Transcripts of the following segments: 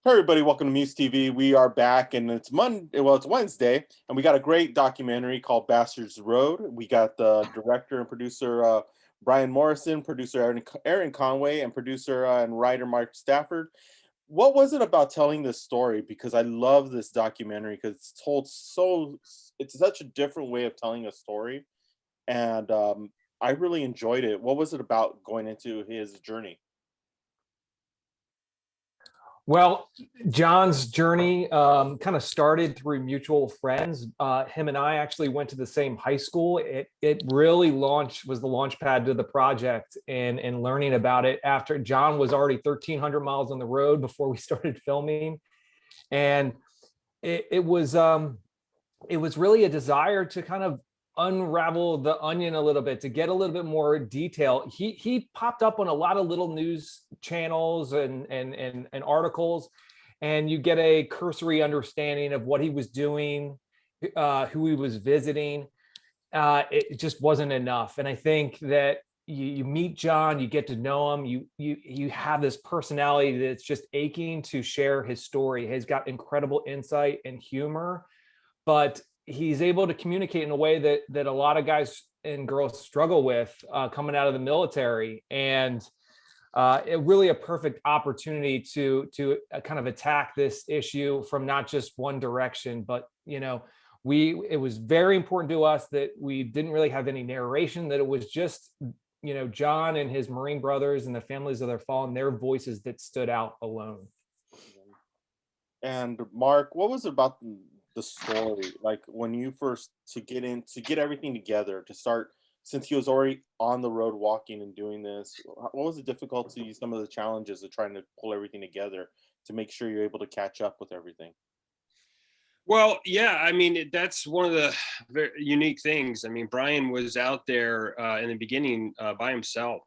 Hey everybody, welcome to MUSE TV. We are back and it's Monday, well, it's Wednesday, and we got a great documentary called Bastards Road. We got the director and producer Brian Morrison, producer Erin Conway, and producer and writer Mark Stafford. What was it about telling this story? Because I love this documentary because it's such a different way of telling a story, and I really enjoyed it. What was it about going into his journey? Well, John's journey kind of started through mutual friends. Him and I actually went to the same high school. It really was the launch pad to the project and learning about it after John was already 1,300 miles on the road before we started filming. And it was really a desire to kind of unravel the onion a little bit, to get a little bit more detail. He popped up on a lot of little news channels and articles, and you get a cursory understanding of what he was doing, who he was visiting. It just wasn't enough. And I think that you meet John, you get to know him, you have this personality that's just aching to share his story. He's got incredible insight and humor, but he's able to communicate in a way that a lot of guys and girls struggle with coming out of the military. And it really a perfect opportunity to kind of attack this issue from not just one direction, but it was very important to us that we didn't really have any narration, that it was just John and his Marine brothers and the families of their fallen, their voices that stood out alone. And Mark, what was it about the story, like when you first to get everything together to start, since he was already on the road walking and doing this? What was the difficulty, some of the challenges of trying to pull everything together to make sure you're able to catch up with everything? Well, yeah, I mean, that's one of the very unique things. I mean, Brian was out there in the beginning by himself,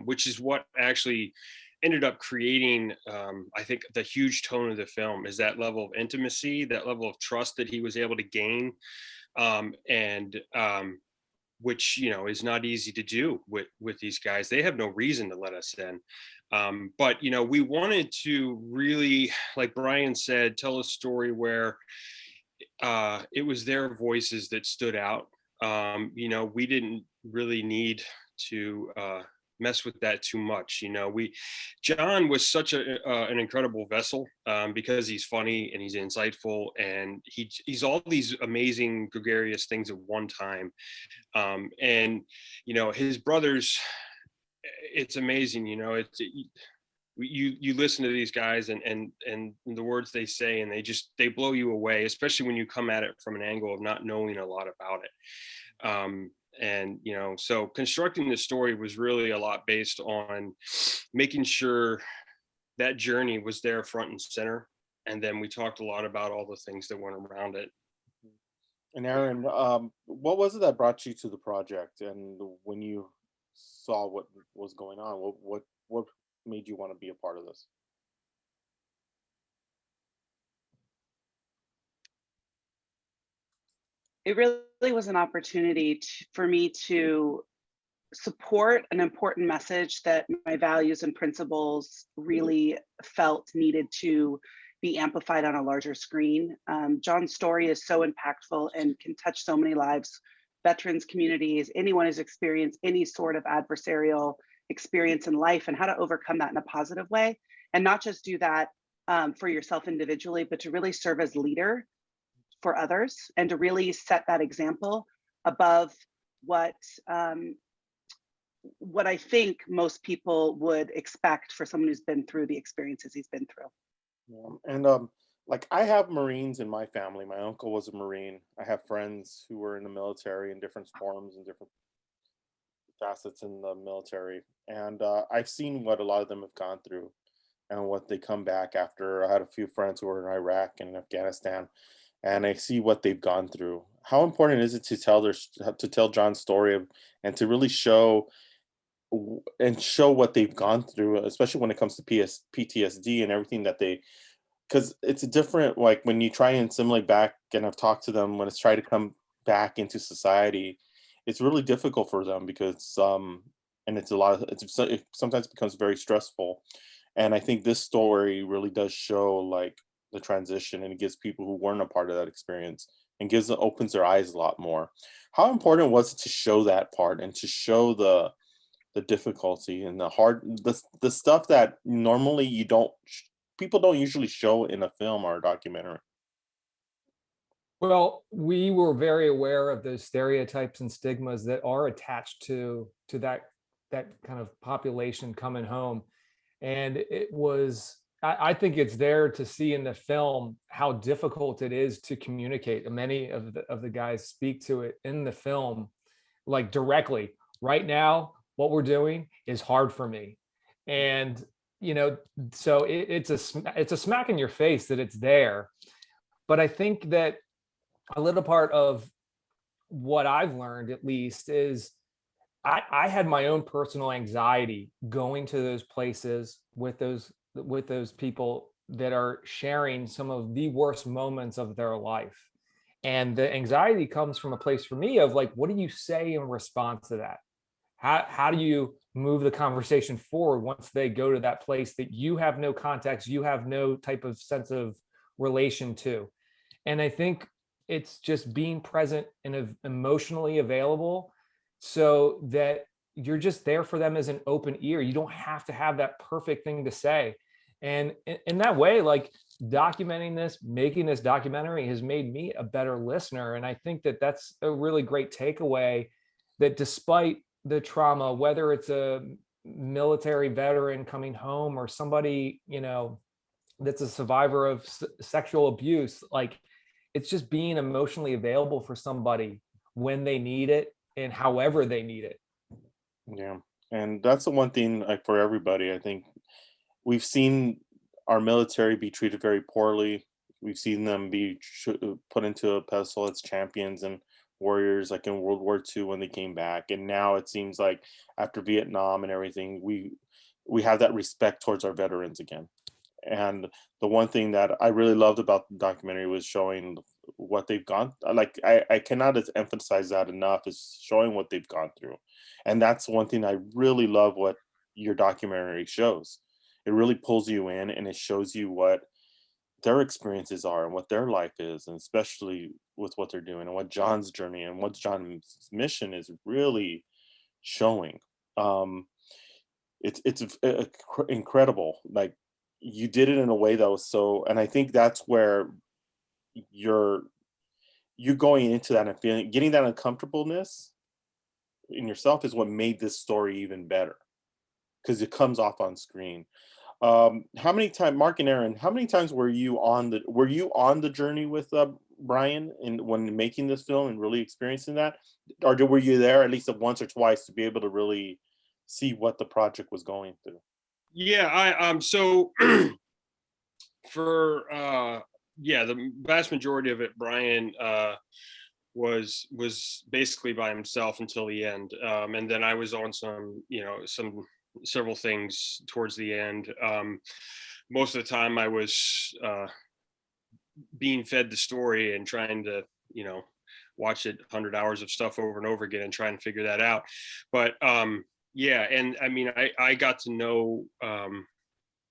which is what actually ended up creating, I think, the huge tone of the film, is that level of intimacy, that level of trust that he was able to gain, and which is not easy to do with these guys. They have no reason to let us in, but we wanted to really, like Brian said, tell a story where it was their voices that stood out. We didn't really need to mess with that too much. John was such an incredible vessel, because he's funny and he's insightful, and he's all these amazing gregarious things at one time. And his brothers, it's amazing. You listen to these guys and the words they say, and they blow you away, especially when you come at it from an angle of not knowing a lot about it. And so constructing the story was really a lot based on making sure that journey was there front and center, and then we talked a lot about all the things that went around it. And Erin, what was it that brought you to the project, and when you saw what was going on, what made you want to be a part of this? It really was an opportunity for me to support an important message that my values and principles really felt needed to be amplified on a larger screen. John's story is so impactful and can touch so many lives, veterans, communities, anyone who's experienced any sort of adversarial experience in life, and how to overcome that in a positive way, and not just do that for yourself individually, but to really serve as leader for others, and to really set that example above what I think most people would expect for someone who's been through the experiences he's been through. Yeah. And like, I have Marines in my family. My uncle was a Marine. I have friends who were in the military in different forms and different facets in the military, and I've seen what a lot of them have gone through and what they come back after. I had a few friends who were in Iraq and Afghanistan, and I see what they've gone through. How important is it to tell John's story and to really show what they've gone through, especially when it comes to PTSD and everything that they, because it's a different, like when you try and assimilate back, and I've talked to them when it's trying to come back into society, it's really difficult for them because and it sometimes becomes very stressful. And I think this story really does show like the transition, and it gives people who weren't a part of that experience and opens their eyes a lot more. How important was it to show that part and to show the difficulty and the hard the stuff that normally people don't usually show in a film or a documentary? Well, we were very aware of those stereotypes and stigmas that are attached to that kind of population coming home. And it was, I think it's there to see in the film how difficult it is to communicate. And many of the guys speak to it in the film, like directly. Right now, what we're doing is hard for me. And so it's a smack in your face that it's there. But I think that a little part of what I've learned, at least, is I had my own personal anxiety going to those places with those people that are sharing some of the worst moments of their life. And the anxiety comes from a place for me of like, what do you say in response to that? How do you move the conversation forward once they go to that place that you have no context, you have no type of sense of relation to? And I think it's just being present and emotionally available so that you're just there for them as an open ear. You don't have to have that perfect thing to say. And in that way, like documenting this, making this documentary has made me a better listener. And I think that that's a really great takeaway, that despite the trauma, whether it's a military veteran coming home or somebody, that's a survivor of sexual abuse, like it's just being emotionally available for somebody when they need it and however they need it. Yeah, and that's the one thing, like, for everybody. I think we've seen our military be treated very poorly. We've seen them be put into a pedestal as champions and warriors, like in World War II when they came back. And now it seems like after Vietnam and everything, we have that respect towards our veterans again. And the one thing that I really loved about the documentary was showing what they've gone. Like I cannot emphasize that enough, is showing what they've gone through. And that's one thing I really love what your documentary shows. It really pulls you in and it shows you what their experiences are and what their life is, and especially with what they're doing and what John's journey and what John's mission is really showing. Um, it's incredible. Like, you did it in a way that was so, and I think that's where you're you going into that and feeling, getting that uncomfortableness in yourself is what made this story even better, because it comes off on screen. How many times, Mark and Erin, how many times were you on the journey with Brian and when making this film and really experiencing that, or were you there at least once or twice to be able to really see what the project was going through? Yeah, I so for yeah, the vast majority of it, Brian was basically by himself until the end, and then I was on several things towards the end. Most of the time, I was being fed the story and trying to watch it 100 hours of stuff over and over again and try and figure that out. But yeah, and I mean, I got to know.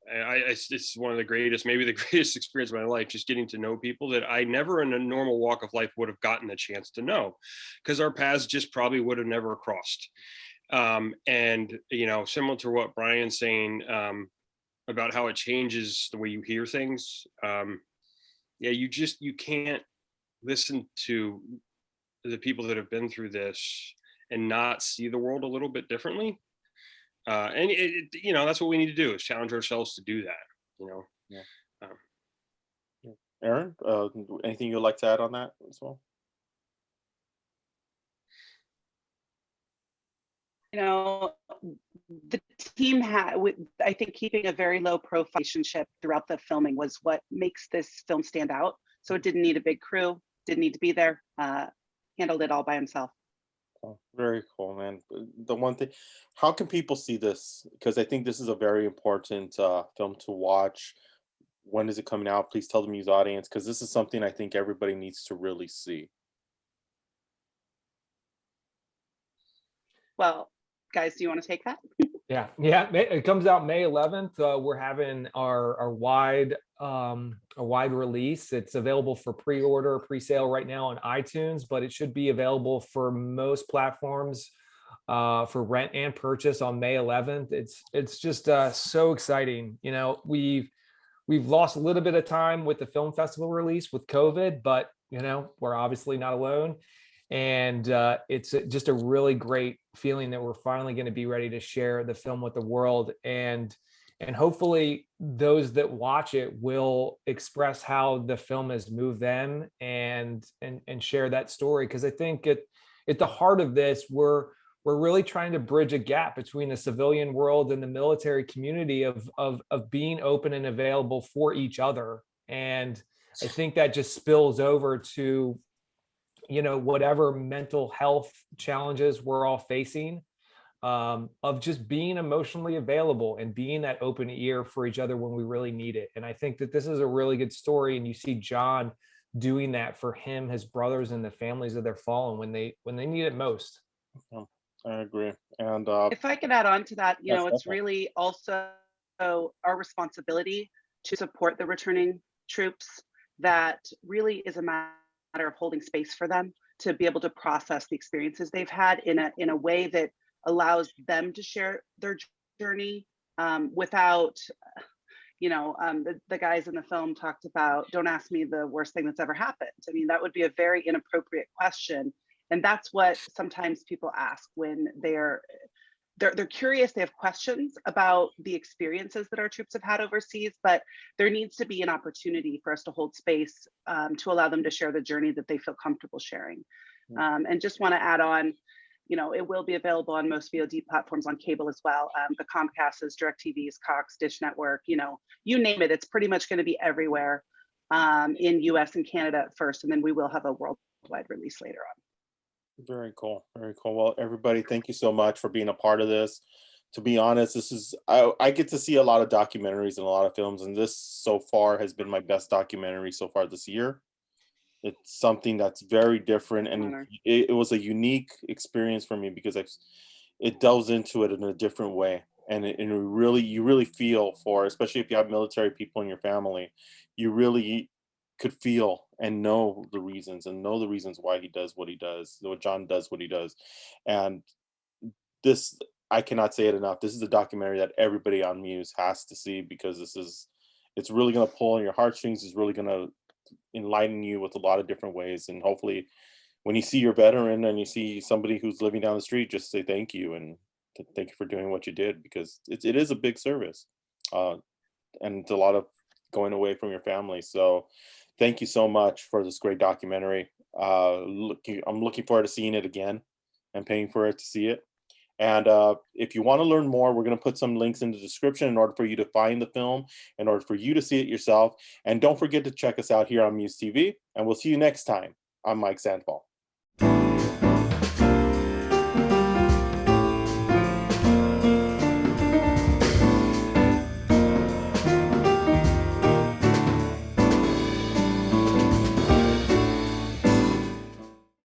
It's one of the greatest, maybe the greatest experience of my life, just getting to know people that I never in a normal walk of life would have gotten a chance to know, because our paths just probably would have never crossed. And similar to what Brian's saying about how it changes the way you hear things. Yeah, you can't listen to the people that have been through this and not see the world a little bit differently. And that's what we need to do, is challenge ourselves to do that. Yeah. Um, Yeah. Erin, anything you'd like to add on that as well? The team I think keeping a very low profile relationship throughout the filming was what makes this film stand out. So it didn't need a big crew, didn't need to be there, handled it all by himself. Oh, very cool, man. The one thing, how can people see this? Because I think this is a very important film to watch. When is it coming out? Please tell the Muse audience, because this is something I think everybody needs to really see. Well, Guys, do you want to take that? Yeah, it comes out May 11th. We're having our wide release. It's available for pre-order, pre-sale right now on iTunes, but it should be available for most platforms for rent and purchase on May 11th. It's just so exciting. You know, we've lost a little bit of time with the film festival release with COVID, but you know, we're obviously not alone. And it's just a really great feeling that we're finally going to be ready to share the film with the world, and hopefully those that watch it will express how the film has moved them and share that story, because I think at the heart of this, we're really trying to bridge a gap between the civilian world and the military community of being open and available for each other. And I think that just spills over to, you know, whatever mental health challenges we're all facing, of just being emotionally available and being that open ear for each other when we really need it. And I think that this is a really good story, and you see Jon doing that for him, his brothers, and the families of their fallen when they need it most. I agree. And If I could add on to that, you yes, know, it's definitely. really also our responsibility to support the returning troops. That really is a matter of holding space for them to be able to process the experiences they've had in a way that allows them to share their journey, without, you know, the guys in the film talked about, don't ask me the worst thing that's ever happened. I mean, that would be a very inappropriate question. And that's what sometimes people ask when they're curious, they have questions about the experiences that our troops have had overseas, but there needs to be an opportunity for us to hold space, to allow them to share the journey that they feel comfortable sharing. And just want to add on, you know, it will be available on most VOD platforms on cable as well. The Comcast's, DirecTV's, Cox, Dish Network, you know, you name it, it's pretty much going to be everywhere, in US and Canada at first, and then we will have a worldwide release later on. Very cool. Very cool. Well, everybody, thank you so much for being a part of this. To be honest, this is I get to see a lot of documentaries and a lot of films, and this so far has been my best documentary so far this year. It's something that's very different, and Honor. it was a unique experience for me because it delves into it in a different way, and you really feel for, especially if you have military people in your family, you really could feel and know the reasons why he does what he does, what Jon does what he does. And this, I cannot say it enough, this is a documentary that everybody on Muse has to see, because it's really going to pull on your heartstrings. It's really going to enlighten you with a lot of different ways, and hopefully when you see your veteran and you see somebody who's living down the street, just say thank you, and thank you for doing what you did, because it is a big service, and it's a lot of going away from your family. So thank you so much for this great documentary. I'm looking forward to seeing it again and paying for it to see it. And if you want to learn more, we're going to put some links in the description in order for you to find the film, in order for you to see it yourself. And don't forget to check us out here on Muse TV. And we'll see you next time. I'm Mike Sandoval.